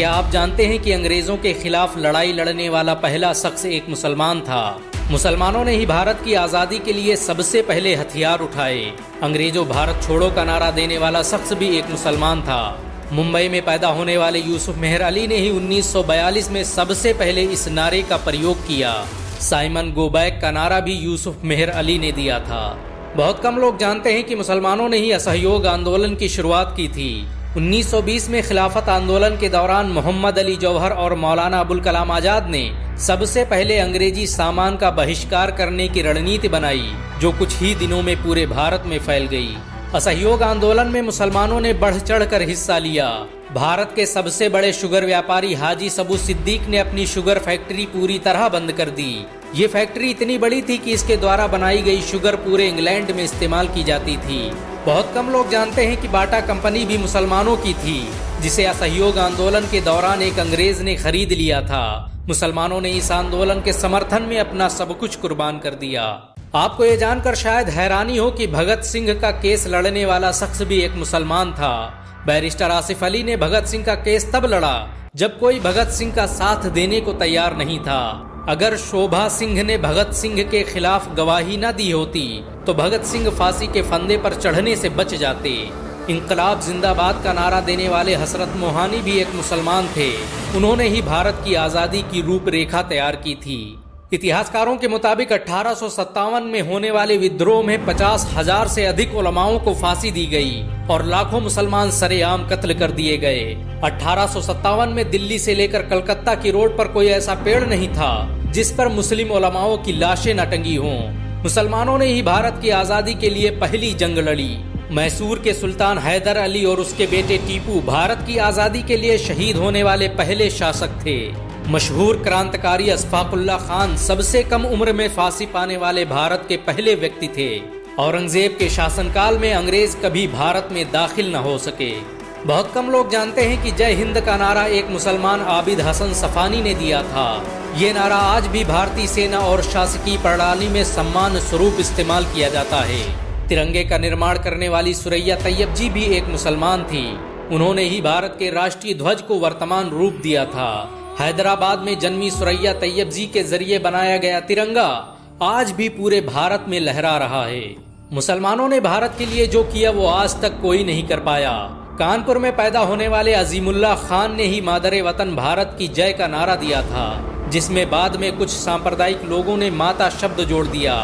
क्या आप जानते हैं कि अंग्रेजों के खिलाफ लड़ाई लड़ने वाला पहला शख्स एक मुसलमान था। मुसलमानों ने ही भारत की आज़ादी के लिए सबसे पहले हथियार उठाए। अंग्रेजों भारत छोड़ो का नारा देने वाला शख्स भी एक मुसलमान था। मुंबई में पैदा होने वाले यूसुफ मेहर अली ने ही 1942 में सबसे पहले इस नारे का प्रयोग किया। साइमन गो बैक का नारा भी यूसुफ मेहर अली ने दिया था। बहुत कम लोग जानते हैं कि मुसलमानों ने ही असहयोग आंदोलन की शुरुआत की थी। 1920 में खिलाफत आंदोलन के दौरान मोहम्मद अली जौहर और मौलाना अबुल कलाम आजाद ने सबसे पहले अंग्रेजी सामान का बहिष्कार करने की रणनीति बनाई, जो कुछ ही दिनों में पूरे भारत में फैल गई। असहयोग आंदोलन में मुसलमानों ने बढ़ चढ़कर हिस्सा लिया। भारत के सबसे बड़े शुगर व्यापारी हाजी सबू सिद्दीक ने अपनी शुगर फैक्ट्री पूरी तरह बंद कर दी। ये फैक्ट्री इतनी बड़ी थी कि इसके द्वारा बनाई गई शुगर पूरे इंग्लैंड में इस्तेमाल की जाती थी। बहुत कम लोग जानते हैं कि बाटा कंपनी भी मुसलमानों की थी, जिसे असहयोग आंदोलन के दौरान एक अंग्रेज ने खरीद लिया था। मुसलमानों ने इस आंदोलन के समर्थन में अपना सब कुछ कुर्बान कर दिया। आपको ये जानकर शायद हैरानी हो कि भगत सिंह का केस लड़ने वाला शख्स भी एक मुसलमान था। बैरिस्टर आसिफ अली ने भगत सिंह का केस तब लड़ा जब कोई भगत सिंह का साथ देने को तैयार नहीं था। अगर शोभा सिंह ने भगत सिंह के खिलाफ गवाही न दी होती तो भगत सिंह फांसी के फंदे पर चढ़ने से बच जाते। इंकलाब जिंदाबाद का नारा देने वाले हसरत मोहानी भी एक मुसलमान थे। उन्होंने ही भारत की आज़ादी की रूपरेखा तैयार की थी। इतिहासकारों के मुताबिक 1857 में होने वाले विद्रोह में 50,000 से अधिक उलमाओं को फांसी दी गई और लाखों मुसलमान सरेआम कत्ल कर दिए गए। 1857 में दिल्ली से लेकर कलकत्ता की रोड पर कोई ऐसा पेड़ नहीं था जिस पर मुस्लिम उलमाओं की लाशें न टंगी हों। मुसलमानों ने ही भारत की आज़ादी के लिए पहली जंग लड़ी। मैसूर के सुल्तान हैदर अली और उसके बेटे टीपू भारत की आज़ादी के लिए शहीद होने वाले पहले शासक थे। मशहूर क्रांतिकारी अशफाकुल्ला खान सबसे कम उम्र में फांसी पाने वाले भारत के पहले व्यक्ति थे। औरंगजेब के शासनकाल में अंग्रेज कभी भारत में दाखिल न हो सके। बहुत कम लोग जानते हैं कि जय हिंद का नारा एक मुसलमान आबिद हसन सफानी ने दिया था। ये नारा आज भी भारतीय सेना और शासकीय प्रणाली में सम्मान स्वरूप इस्तेमाल किया जाता है। तिरंगे का निर्माण करने वाली सुरैया तैयब जी भी एक मुसलमान थी। उन्होंने ही भारत के राष्ट्रीय ध्वज को वर्तमान रूप दिया था। हैदराबाद में जन्मी सुरैया तैयब जी के जरिए बनाया गया तिरंगा आज भी पूरे भारत में लहरा रहा है। मुसलमानों ने भारत के लिए जो किया वो आज तक कोई नहीं कर पाया। कानपुर में पैदा होने वाले अजीमुल्लाह खान ने ही मादरे वतन भारत की जय का नारा दिया था, जिसमें बाद में कुछ सांप्रदायिक लोगों ने माता शब्द जोड़ दिया।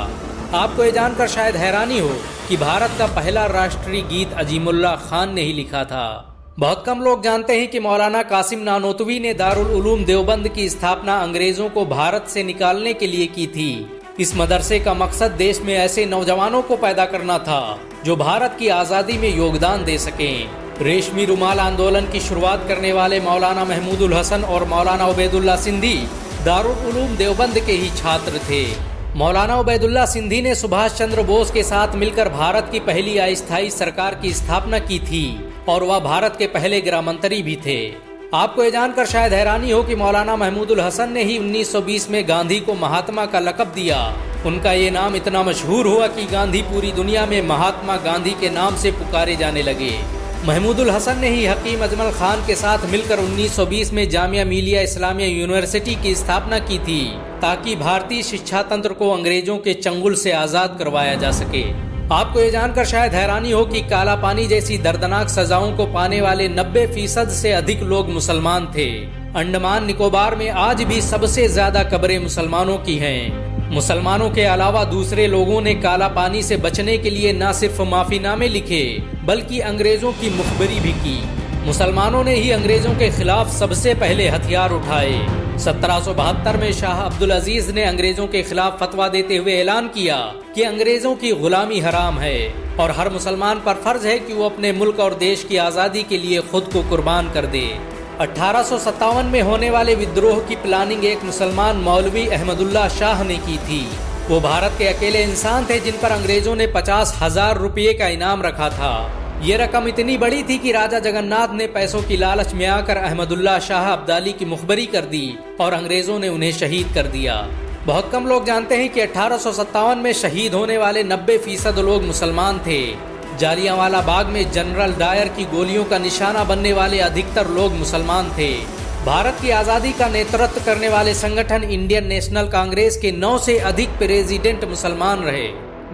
आपको ये जानकर शायद हैरानी हो कि भारत का पहला राष्ट्रीय गीत अजीमुल्लाह खान ने ही लिखा था। बहुत कम लोग जानते हैं कि मौलाना कासिम नानोतवी ने दारुल उलूम देवबंद की स्थापना अंग्रेजों को भारत से निकालने के लिए की थी। इस मदरसे का मकसद देश में ऐसे नौजवानों को पैदा करना था जो भारत की आज़ादी में योगदान दे सकें। रेशमी रुमाल आंदोलन की शुरुआत करने वाले मौलाना महमूदुल हसन और मौलाना उबैदुल्ला सिंधी दारुल उलूम देवबंद के ही छात्र थे। मौलाना उबैदुल्ला सिंधी ने सुभाष चंद्र बोस के साथ मिलकर भारत की पहली अस्थायी सरकार की स्थापना की थी और वह भारत के पहले गृह मंत्री भी थे। आपको ये जानकर शायद हैरानी हो कि मौलाना महमूदुल हसन ने ही 1920 में गांधी को महात्मा का लक़ब दिया। उनका ये नाम इतना मशहूर हुआ कि गांधी पूरी दुनिया में महात्मा गांधी के नाम से पुकारे जाने लगे। महमूदुल हसन ने ही हकीम अजमल खान के साथ मिलकर 1920 में जामिया मिलिया इस्लामिया यूनिवर्सिटी की स्थापना की थी, ताकि भारतीय शिक्षा तंत्र को अंग्रेजों के चंगुल से आज़ाद करवाया जा सके। आपको ये जानकर शायद हैरानी हो कि काला पानी जैसी दर्दनाक सजाओं को पाने वाले 90% से अधिक लोग मुसलमान थे। अंडमान निकोबार में आज भी सबसे ज्यादा कब्रें मुसलमानों की हैं। मुसलमानों के अलावा दूसरे लोगों ने काला पानी से बचने के लिए न सिर्फ माफीनामे लिखे बल्कि अंग्रेजों की मुखबरी भी की। मुसलमानों ने ही अंग्रेजों के खिलाफ सबसे पहले हथियार उठाए। 1772 में शाह अब्दुल अजीज ने अंग्रेजों के खिलाफ फतवा देते हुए ऐलान किया कि अंग्रेजों की गुलामी हराम है और हर मुसलमान पर फर्ज है कि वो अपने मुल्क और देश की आज़ादी के लिए खुद को कुर्बान कर दे। 1857 में होने वाले विद्रोह की प्लानिंग एक मुसलमान मौलवी अहमदुल्ला शाह ने की थी। वो भारत के अकेले इंसान थे जिन पर अंग्रेजों ने 50,000 रुपये का इनाम रखा था। ये रकम इतनी बड़ी थी कि राजा जगन्नाथ ने पैसों की लालच में आकर अहमदुल्ला शाह अब्दाली की मुखबरी कर दी और अंग्रेजों ने उन्हें शहीद कर दिया। बहुत कम लोग जानते हैं कि 1857 में शहीद होने वाले 90% लोग मुसलमान थे। जालियांवाला बाग में जनरल डायर की गोलियों का निशाना बनने वाले अधिकतर लोग मुसलमान थे। भारत की आज़ादी का नेतृत्व करने वाले संगठन इंडियन नेशनल कांग्रेस के 9 से अधिक प्रेसिडेंट मुसलमान रहे।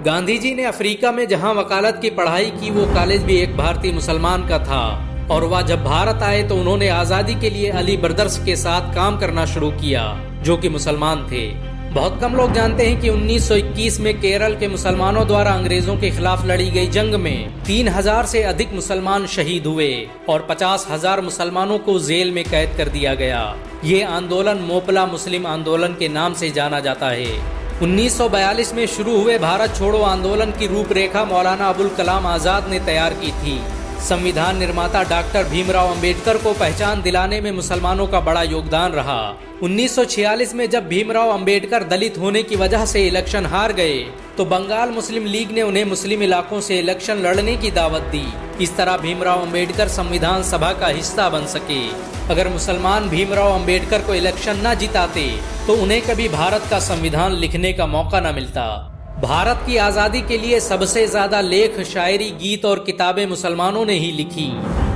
गांधी जी ने अफ्रीका में जहां वकालत की पढ़ाई की, वो कॉलेज भी एक भारतीय मुसलमान का था और वह जब भारत आए तो उन्होंने आज़ादी के लिए अली ब्रदर्स के साथ काम करना शुरू किया, जो कि मुसलमान थे। बहुत कम लोग जानते हैं कि 1921 में केरल के मुसलमानों द्वारा अंग्रेजों के खिलाफ लड़ी गई जंग में 3000 से अधिक मुसलमान शहीद हुए और 50,000 मुसलमानों को जेल में कैद कर दिया गया। ये आंदोलन मोपला मुस्लिम आंदोलन के नाम से जाना जाता है। 1942 में शुरू हुए भारत छोड़ो आंदोलन की रूपरेखा मौलाना अबुल कलाम आजाद ने तैयार की थी। संविधान निर्माता डॉक्टर भीमराव अंबेडकर को पहचान दिलाने में मुसलमानों का बड़ा योगदान रहा। 1946 में जब भीमराव अंबेडकर दलित होने की वजह से इलेक्शन हार गए तो बंगाल मुस्लिम लीग ने उन्हें मुस्लिम इलाकों से इलेक्शन लड़ने की दावत दी। इस तरह भीमराव अंबेडकर संविधान सभा का हिस्सा बन सके। अगर मुसलमान भीमराव अंबेडकर को इलेक्शन न जिताते तो उन्हें कभी भारत का संविधान लिखने का मौका न मिलता। भारत की आज़ादी के लिए सबसे ज्यादा लेख, शायरी, गीत और किताबें मुसलमानों ने ही लिखी।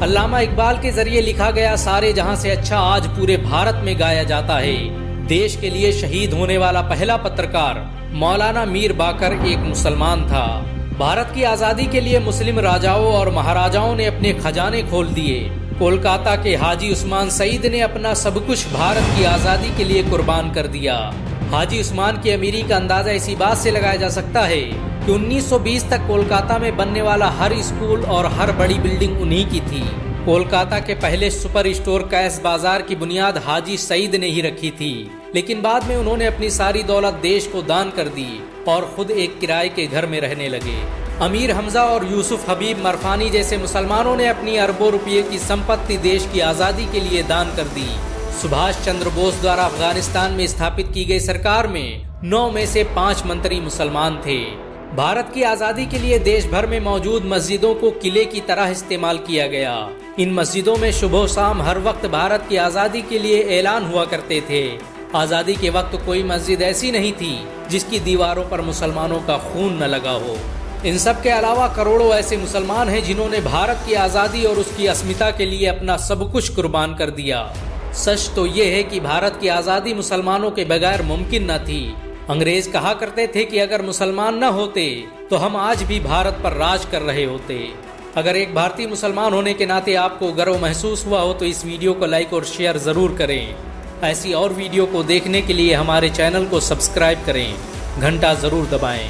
अल्लामा इकबाल के जरिए लिखा गया सारे जहां से अच्छा आज पूरे भारत में गाया जाता है। देश के लिए शहीद होने वाला पहला पत्रकार मौलाना मीर बाकर एक मुसलमान था। भारत की आज़ादी के लिए मुस्लिम राजाओं और महाराजाओं ने अपने खजाने खोल दिए। कोलकाता के हाजी उस्मान सईद ने अपना सब कुछ भारत की आज़ादी के लिए कुर्बान कर दिया। हाजी उस्मान की अमीरी का अंदाजा इसी बात से लगाया जा सकता है कि 1920 तक कोलकाता में बनने वाला हर स्कूल और हर बड़ी बिल्डिंग उन्हीं की थी। कोलकाता के पहले सुपर स्टोर कैश बाजार की बुनियाद हाजी सईद ने ही रखी थी, लेकिन बाद में उन्होंने अपनी सारी दौलत देश को दान कर दी और खुद एक किराए के घर में रहने लगे। अमीर हमजा और यूसुफ हबीब मरफानी जैसे मुसलमानों ने अपनी अरबों रुपये की संपत्ति देश की आज़ादी के लिए दान कर दी। सुभाष चंद्र बोस द्वारा अफगानिस्तान में स्थापित की गई सरकार में 9 में से 5 मंत्री मुसलमान थे। भारत की आज़ादी के लिए देश भर में मौजूद मस्जिदों को किले की तरह इस्तेमाल किया गया। इन मस्जिदों में सुबह शाम हर वक्त भारत की आज़ादी के लिए ऐलान हुआ करते थे। आज़ादी के वक्त कोई मस्जिद ऐसी नहीं थी जिसकी दीवारों पर मुसलमानों का खून न लगा हो। इन सब के अलावा करोड़ों ऐसे मुसलमान हैं जिन्होंने भारत की आज़ादी और उसकी अस्मिता के लिए अपना सब कुछ कुर्बान कर दिया। सच तो ये है कि भारत की आज़ादी मुसलमानों के बगैर मुमकिन न थी। अंग्रेज कहा करते थे कि अगर मुसलमान न होते तो हम आज भी भारत पर राज कर रहे होते। अगर एक भारतीय मुसलमान होने के नाते आपको गर्व महसूस हुआ हो तो इस वीडियो को लाइक और शेयर ज़रूर करें। ऐसी और वीडियो को देखने के लिए हमारे चैनल को सब्सक्राइब करें, घंटा ज़रूर दबाएं।